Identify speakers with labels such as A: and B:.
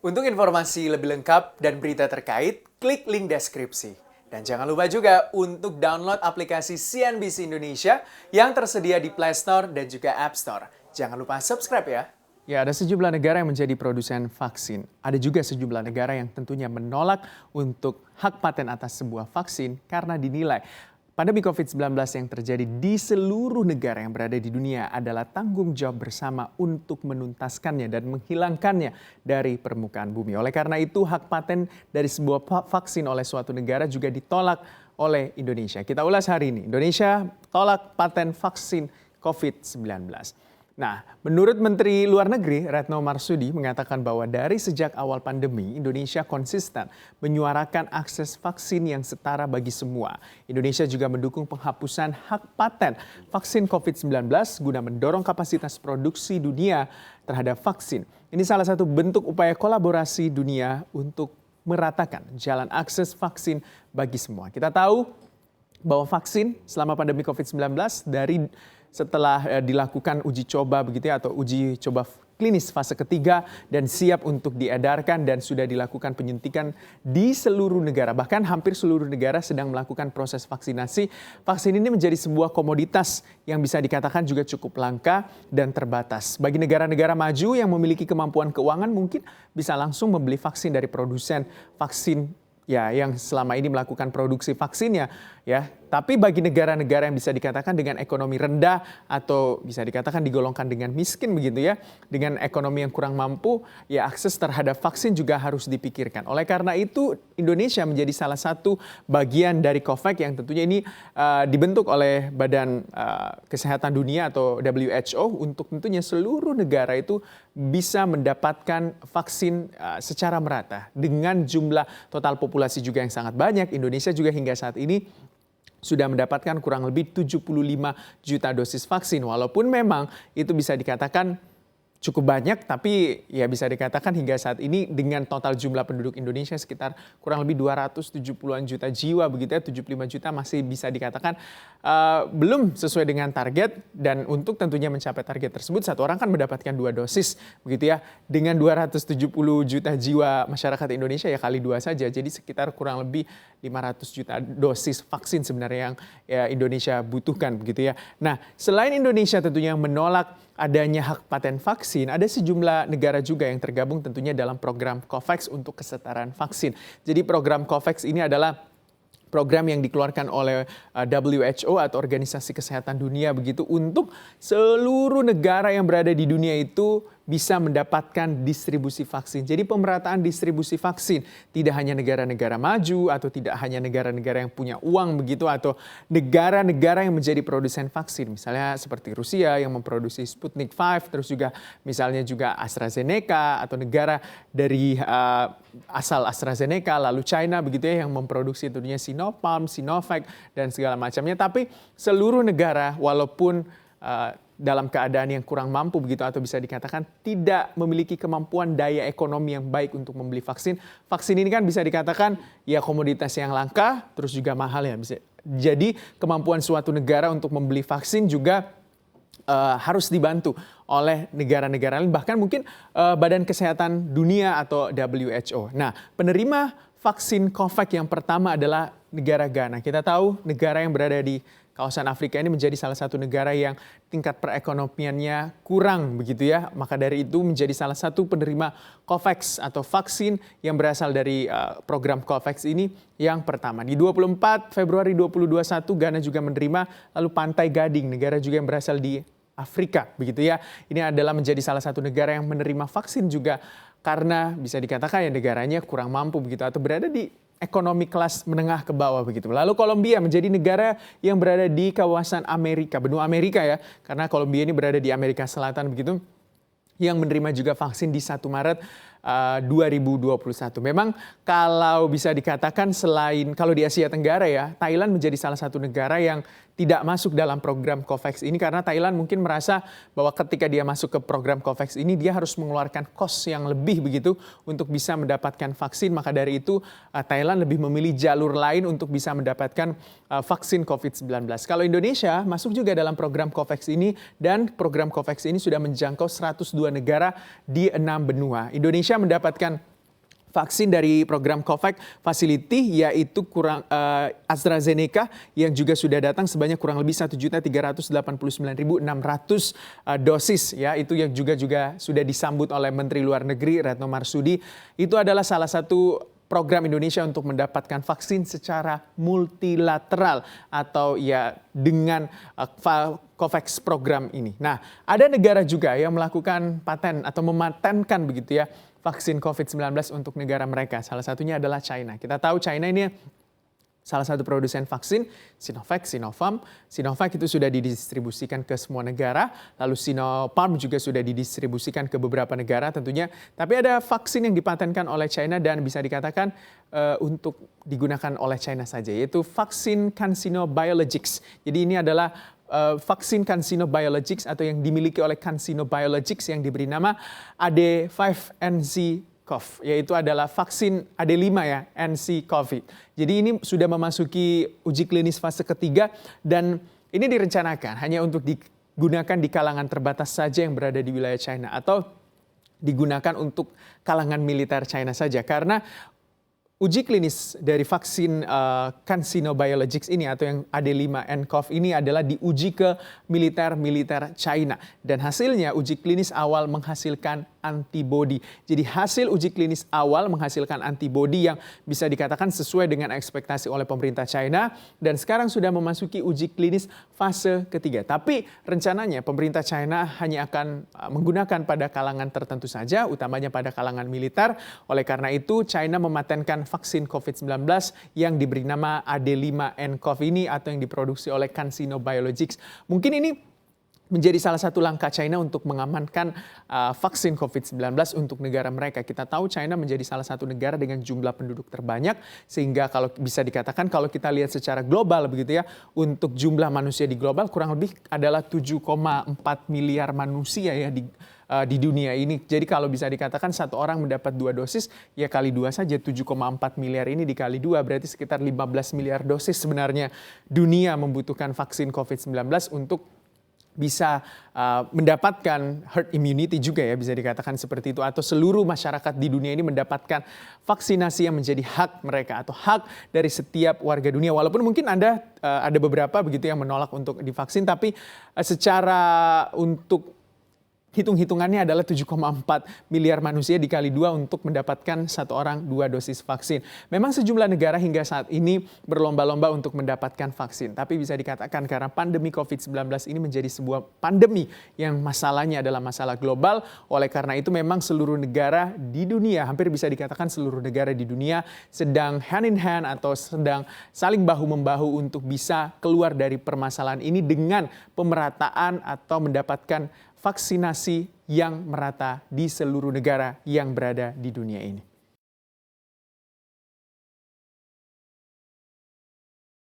A: Untuk informasi lebih lengkap dan berita terkait, klik link deskripsi. Dan jangan lupa juga untuk download aplikasi CNBC Indonesia yang tersedia di Play Store dan juga App Store. Jangan lupa subscribe ya.
B: Ya, ada sejumlah negara yang menjadi produsen vaksin. Ada juga sejumlah negara yang tentunya menolak untuk hak paten atas sebuah vaksin karena dinilai pandemi COVID-19 yang terjadi di seluruh negara yang berada di dunia adalah tanggung jawab bersama untuk menuntaskannya dan menghilangkannya dari permukaan bumi. Oleh karena itu, hak paten dari sebuah vaksin oleh suatu negara juga ditolak oleh Indonesia. Kita ulas hari ini. Indonesia tolak paten vaksin COVID-19. Nah, menurut Menteri Luar Negeri Retno Marsudi mengatakan bahwa dari sejak awal pandemi, Indonesia konsisten menyuarakan akses vaksin yang setara bagi semua. Indonesia juga mendukung penghapusan hak paten vaksin COVID-19 guna mendorong kapasitas produksi dunia terhadap vaksin. Ini salah satu bentuk upaya kolaborasi dunia untuk meratakan jalan akses vaksin bagi semua. Kita tahu bahwa vaksin selama pandemi COVID-19 setelah dilakukan uji coba begitu ya, atau uji coba klinis fase ketiga dan siap untuk diedarkan dan sudah dilakukan penyuntikan di seluruh negara. Bahkan hampir seluruh negara sedang melakukan proses vaksinasi. Vaksin ini menjadi sebuah komoditas yang bisa dikatakan juga cukup langka dan terbatas. Bagi negara-negara maju yang memiliki kemampuan keuangan mungkin bisa langsung membeli vaksin dari produsen vaksin ya yang selama ini melakukan produksi vaksinnya ya. Tapi bagi negara-negara yang bisa dikatakan dengan ekonomi rendah atau bisa dikatakan digolongkan dengan miskin begitu ya, dengan ekonomi yang kurang mampu, ya akses terhadap vaksin juga harus dipikirkan. Oleh karena itu Indonesia menjadi salah satu bagian dari COVAX yang tentunya ini dibentuk oleh Badan Kesehatan Dunia atau WHO untuk tentunya seluruh negara itu bisa mendapatkan vaksin secara merata dengan jumlah total populasi juga yang sangat banyak. Indonesia juga hingga saat ini sudah mendapatkan kurang lebih 75 juta dosis vaksin. Walaupun memang itu bisa dikatakan cukup banyak, tapi ya bisa dikatakan hingga saat ini dengan total jumlah penduduk Indonesia sekitar kurang lebih 270-an juta jiwa begitu ya, 75 juta masih bisa dikatakan belum sesuai dengan target. Dan untuk tentunya mencapai target tersebut, satu orang kan mendapatkan 2 dosis begitu ya. Dengan 270 juta jiwa masyarakat Indonesia ya kali 2 saja, jadi sekitar kurang lebih 500 juta dosis vaksin sebenarnya yang ya Indonesia butuhkan begitu ya. Nah, selain Indonesia tentunya yang menolak adanya hak paten vaksin, ada sejumlah negara juga yang tergabung tentunya dalam program COVAX untuk kesetaraan vaksin. Jadi program COVAX ini adalah program yang dikeluarkan oleh WHO atau Organisasi Kesehatan Dunia begitu untuk seluruh negara yang berada di dunia itu bisa mendapatkan distribusi vaksin. Jadi pemerataan distribusi vaksin tidak hanya negara-negara maju atau tidak hanya negara-negara yang punya uang begitu atau negara-negara yang menjadi produsen vaksin. Misalnya seperti Rusia yang memproduksi Sputnik 5, terus juga misalnya juga AstraZeneca atau negara dari asal AstraZeneca, lalu China begitu ya yang memproduksi tentunya Sinopharm, Sinovac dan segala macamnya. Tapi seluruh negara walaupun dalam keadaan yang kurang mampu begitu atau bisa dikatakan tidak memiliki kemampuan daya ekonomi yang baik untuk membeli vaksin. Vaksin ini kan bisa dikatakan ya komoditas yang langka terus juga mahal ya. Jadi kemampuan suatu negara untuk membeli vaksin juga harus dibantu oleh negara-negara lain, bahkan mungkin Badan Kesehatan Dunia atau WHO. Nah, penerima vaksin COVAX yang pertama adalah negara Ghana. Kita tahu negara yang berada di kawasan Afrika ini menjadi salah satu negara yang tingkat perekonomiannya kurang begitu ya. Maka dari itu menjadi salah satu penerima COVAX atau vaksin yang berasal dari program COVAX ini yang pertama. Di 24 Februari 2021 Ghana juga menerima, lalu Pantai Gading, negara juga yang berasal di Afrika begitu ya. Ini adalah menjadi salah satu negara yang menerima vaksin juga karena bisa dikatakan ya negaranya kurang mampu begitu atau berada di ekonomi kelas menengah ke bawah begitu. Lalu Kolombia menjadi negara yang berada di kawasan Amerika, benua Amerika ya. Karena Kolombia ini berada di Amerika Selatan begitu. Yang menerima juga vaksin di 1 Maret 2021. Memang kalau bisa dikatakan selain kalau di Asia Tenggara ya, Thailand menjadi salah satu negara yang tidak masuk dalam program COVAX ini karena Thailand mungkin merasa bahwa ketika dia masuk ke program COVAX ini dia harus mengeluarkan kos yang lebih begitu untuk bisa mendapatkan vaksin. Maka dari itu Thailand lebih memilih jalur lain untuk bisa mendapatkan vaksin COVID-19. Kalau Indonesia masuk juga dalam program COVAX ini dan program COVAX ini sudah menjangkau 102 negara di 6 benua. Indonesia mendapatkan vaksin dari program COVAX Facility, yaitu AstraZeneca yang juga sudah datang sebanyak kurang lebih 1.389.600 dosis, ya, itu yang juga sudah disambut oleh Menteri Luar Negeri Retno Marsudi. Itu adalah salah satu program Indonesia untuk mendapatkan vaksin secara multilateral atau ya dengan COVAX program ini. Nah, ada negara juga yang melakukan paten atau mematenkan begitu ya vaksin COVID-19 untuk negara mereka. Salah satunya adalah China. Kita tahu China ini salah satu produsen vaksin, Sinovac, Sinopharm. Sinovac itu sudah didistribusikan ke semua negara, lalu Sinopharm juga sudah didistribusikan ke beberapa negara tentunya. Tapi ada vaksin yang dipatenkan oleh China dan bisa dikatakan untuk digunakan oleh China saja, yaitu vaksin CanSino Biologics. Jadi ini adalah vaksin CanSino Biologics atau yang dimiliki oleh CanSino Biologics yang diberi nama AD5-nc-CoV, yaitu adalah vaksin AD5 ya, nc-COVID. Jadi ini sudah memasuki uji klinis fase ketiga dan ini direncanakan hanya untuk digunakan di kalangan terbatas saja yang berada di wilayah China atau digunakan untuk kalangan militer China saja, karena uji klinis dari vaksin CanSino Biologics ini atau yang AD5-nc-CoV ini adalah diuji ke militer China. Dan hasilnya uji klinis awal menghasilkan antibodi. Jadi hasil uji klinis awal menghasilkan antibodi yang bisa dikatakan sesuai dengan ekspektasi oleh pemerintah China. Dan sekarang sudah memasuki uji klinis fase ketiga. Tapi rencananya pemerintah China hanya akan menggunakan pada kalangan tertentu saja, utamanya pada kalangan militer. Oleh karena itu China mematenkan vaksin COVID-19 yang diberi nama AD5-nc-CoV ini atau yang diproduksi oleh CanSino Biologics. Mungkin ini menjadi salah satu langkah China untuk mengamankan vaksin COVID-19 untuk negara mereka. Kita tahu China menjadi salah satu negara dengan jumlah penduduk terbanyak, sehingga kalau bisa dikatakan kalau kita lihat secara global begitu ya, untuk jumlah manusia di global kurang lebih adalah 7,4 miliar manusia ya di dunia ini. Jadi kalau bisa dikatakan satu orang mendapat 2 dosis, ya kali 2 saja, 7,4 miliar ini dikali 2 berarti sekitar 15 miliar dosis sebenarnya dunia membutuhkan vaksin COVID-19 untuk bisa mendapatkan herd immunity juga ya, bisa dikatakan seperti itu, atau seluruh masyarakat di dunia ini mendapatkan vaksinasi yang menjadi hak mereka atau hak dari setiap warga dunia. Walaupun mungkin ada beberapa begitu yang menolak untuk divaksin, tapi secara untuk hitung-hitungannya adalah 7,4 miliar manusia dikali 2 untuk mendapatkan satu orang 2 dosis vaksin. Memang sejumlah negara hingga saat ini berlomba-lomba untuk mendapatkan vaksin. Tapi bisa dikatakan karena pandemi COVID-19 ini menjadi sebuah pandemi yang masalahnya adalah masalah global. Oleh karena itu memang seluruh negara di dunia, hampir bisa dikatakan seluruh negara di dunia sedang hand in hand atau sedang saling bahu-membahu untuk bisa keluar dari permasalahan ini dengan pemerataan atau mendapatkan vaksinasi yang merata di seluruh negara yang berada di dunia ini.